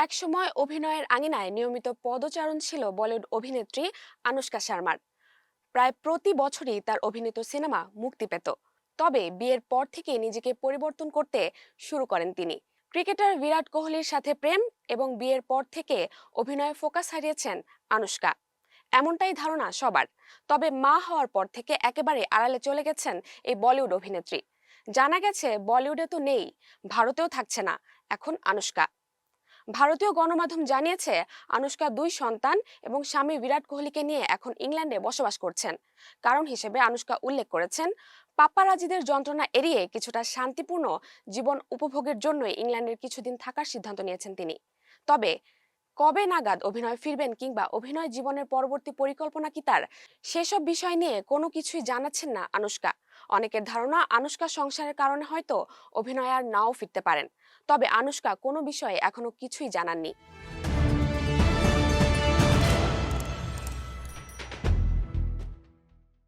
একসময় অভিনয়ের আঙিনায় নিয়মিত পদচারণ ছিল বলিউড অভিনেত্রী আনুশকা শর্মার। প্রায় প্রতি বছরই তার অভিনীত সিনেমা মুক্তি পেত। তবে বিয়ের পর থেকে নিজেকে পরিবর্তন করতে শুরু করেন তিনি। ক্রিকেটার বিরাট কোহলির সাথে প্রেম এবং বিয়ের পর থেকে অভিনয়ে ফোকাস হারিয়েছেন আনুশকা, এমনটাই ধারণা সবার। তবে মা হওয়ার পর থেকে একেবারে আড়ালে চলে গেছেন এই বলিউড অভিনেত্রী। জানা গেছে বলিউডে তো নেই, ভারতেও থাকছে না এখন আনুশকা। ভারতীয় গণমাধ্যম জানিয়েছে আনুশকা দুই সন্তান এবং স্বামী বিরাট কোহলিকে নিয়ে এখন ইংল্যান্ডে বসবাস করছেন। কারণ হিসেবে আনুশকা উল্লেখ করেছেন, পাপ্পারাজিদের যন্ত্রণা এড়িয়ে কিছুটা শান্তিপূর্ণ জীবন উপভোগের জন্যই ইংল্যান্ডের কিছুদিন থাকার সিদ্ধান্ত নিয়েছেন তিনি। তবে কবে নাগাদ অভিনয় ফিরবেন কিংবা অভিনয় জীবনের পরবর্তী পরিকল্পনা কি তার, সেসব বিষয় নিয়ে কোনো কিছুই জানাচ্ছেন না আনুশকা। অনেকের ধারণা আনুশকা সংসারের কারণে হয়তো অভিনয় আর নাও ফিরতে পারেন। তবে আনুশকা কোনো বিষয়ে এখনো কিছুই জানাননি।